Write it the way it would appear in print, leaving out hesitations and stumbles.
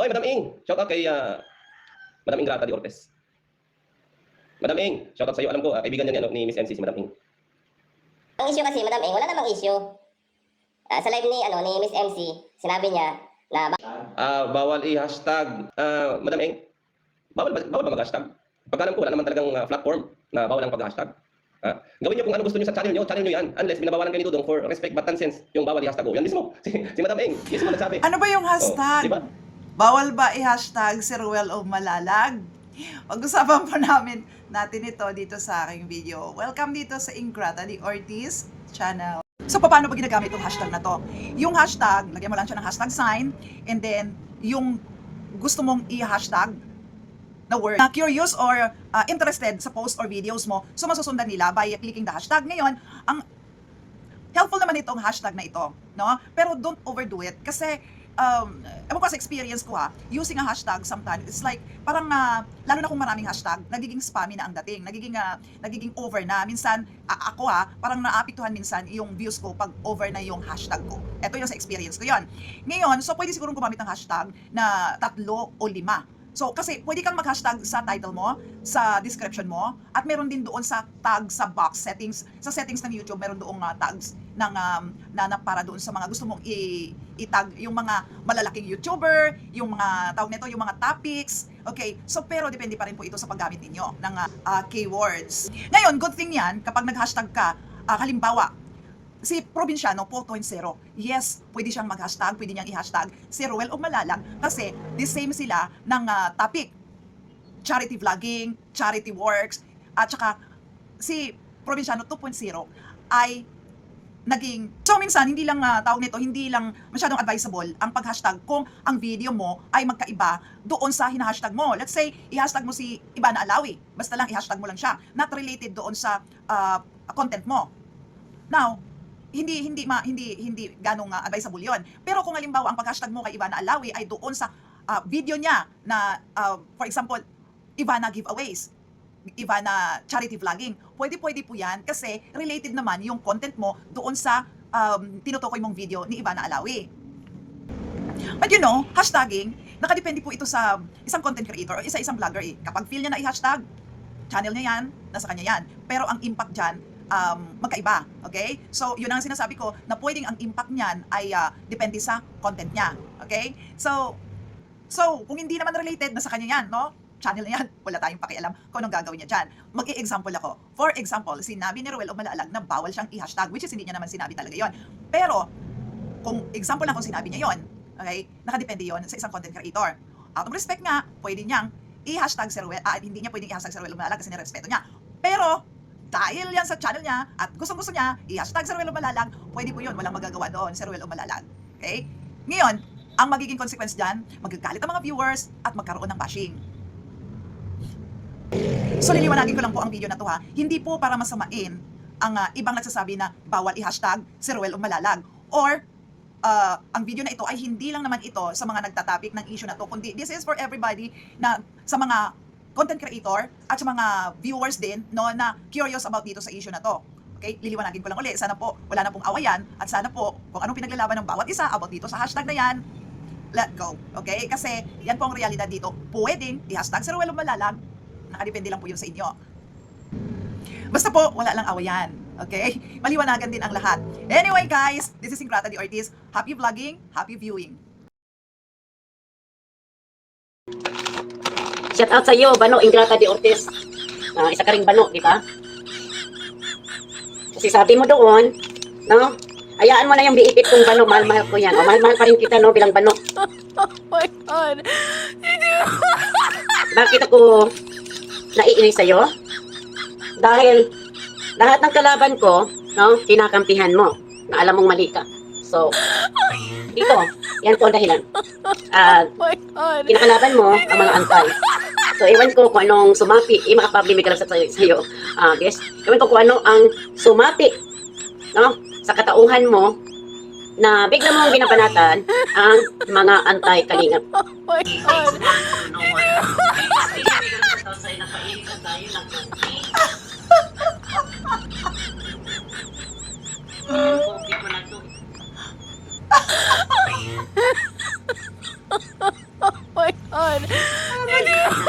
Oy, Madam Ing, shout out kay Madam Ingrata de Ortez. Madam Ing, shout out sa iyo. Alam ko, kaibigan niya ni Miss MC si Madam Ing. Ang issue kasi, Madam Ing, wala namang issue. Sa live ni Miss MC, sinabi niya na Bawal i-hashtag. Madam Ing, bawal ba mag-hashtag? Pagkalam ko, wala naman talagang platform na bawal ang pag-hashtag. Gawin niyo kung ano gusto niyo sa channel niyo yan. Unless binabawalan kayo ni Dudong for respect but nonsense yung bawal i-hashtag. Yan mismo, si Madam Ing, mismo nagsabi. Ano ba yung hashtag? Diba? Bawal ba i-hashtag si Ruel o Malalag? Pag-usapan po natin ito dito sa aking video. Welcome dito sa Ingrata de Ortiz channel. So, paano ba ginagamit itong hashtag na to? Yung hashtag, lagyan mo lang siya ng hashtag sign, and then, yung gusto mong i-hashtag na word, na curious or interested sa post or videos mo, so masusundan nila by clicking the hashtag. Ngayon, ang helpful naman itong hashtag na ito, no? Pero don't overdo it kasi ewan ko sa experience ko using a hashtag sometimes, it's like, parang, lalo na kung maraming hashtag, nagiging spammy na ang dating, nagiging over na. Minsan, ako parang naapektuhan minsan yung views ko pag over na yung hashtag ko. Ito yung sa experience ko yon. Ngayon, so pwede sigurong gumamit ng hashtag na 3 o 5. So, kasi pwede kang mag-hashtag sa title mo, sa description mo, at meron din doon sa tag sa box settings. Sa settings ng YouTube, meron doong tags ng, na para doon sa mga gusto mong i-tag, yung mga malalaking YouTuber, yung mga tawag nito, yung mga topics. Okay, so pero depende pa rin po ito sa paggamit ninyo ng keywords. Ngayon, good thing yan, kapag nag-hashtag ka, halimbawa, si Probinsyano 4.0, yes, pwede siyang mag-hashtag, pwede niyang i-hashtag si Ruel o Malalag kasi the same sila ng topic. Charity vlogging, charity works, at saka si Probinsyano 2.0 ay naging, so minsan, hindi lang tawag nito, hindi lang masyadong advisable ang pag-hashtag kung ang video mo ay magkaiba doon sa hina-hashtag mo. Let's say, i-hashtag mo si Ivana Alawi, basta lang i-hashtag mo lang siya, not related doon sa content mo. Now, hindi ganong advisable 'yon. Pero kung halimbawa ang pag-hashtag mo kay Ivana Alawi ay doon sa video niya na for example, Ivana giveaways, Ivana charity vlogging, pwede po 'yan kasi related naman yung content mo doon sa tinutukoy mong video ni Ivana Alawi. But you know, hashtagging, nakadepende po ito sa isang content creator o isang vlogger Kapag feel niya na i-hashtag, channel niya yan, nasa kanya yan. Pero ang impact dyan, magkaiba, okay? So, yun ang sinasabi ko, na pwedeng ang impact niyan ay depende sa content niya, okay? So, kung hindi naman related, nasa kanya yan, no? Channel na yan, wala tayong pakialam kung anong gagawin niya dyan. Mag-i-example ako. For example, sinabi ni Ruel o Malalag na bawal siyang i-hashtag, which is hindi niya naman sinabi talaga yon. Pero, kung example lang kung sinabi niya yon, okay? Nakadepende yon sa isang content creator. Out of respect nga, pwede niyang i-hashtag si Ruel, hindi niya pwedeng i-hashtag si Ruel o Malalag kasi nirespeto niya. Pero, dahil yan sa channel niya at gustong-gusto niya, i-hashtag si Ruel o Malalag, pwede po yun, walang magagawa doon si Ruel o Malalag. Okay? Ngayon, ang magiging consequence dyan, magagalit ang mga viewers at magkaroon ng bashing. So, liliwanagin ko lang po ang video na to Hindi po para masamain ang ibang nagsasabi na bawal i-hashtag si Ruel o Malalag. Or, ang video na ito ay hindi lang naman ito sa mga nagtatapik ng issue na to, kundi this is for everybody na sa mga content creator at sa mga viewers din no, na curious about dito sa issue na to. Okay? Liliwanagin ko lang ulit. Sana po wala na pong awayan at sana po kung anong pinaglalaban ng bawat isa about dito sa hashtag na yan, let go. Okay? Kasi yan po ang realidad dito. Pwedeng i-hashtag si Ruel o Malalag. Nakadepende lang po yun sa inyo. Basta po wala lang awayan. Okay? Maliwanagan din ang lahat. Anyway guys, this is Ingrata de Ortiz. Happy vlogging, happy viewing. Shout out sa iyo, Bano Ingrata de Ortiz. Isa ka ring Bano, di ba? Kasi sabi mo doon, no? Hayaan mo na yung biipit kong Bano, mahal-mahal ko yan. O mahal-mahal pa rin kita, no, bilang Bano. Oh my God. Bakit ako naiinis sa'yo? Dahil lahat ng kalaban ko, no, kinakampihan mo, na alam mong mali ka. So, dito, yan po ang dahilan. Oh my God. Kinakalaban mo ang mga antay. So, ewan ko kung anong sumapi. Makapablimig ka lang sa'yo. Guys, ewan ko kung ano ang sumapi, no, sa katauhan mo na bigla mong binabanatan ang mga antay-kalingap. Oh my God. Oh, my God.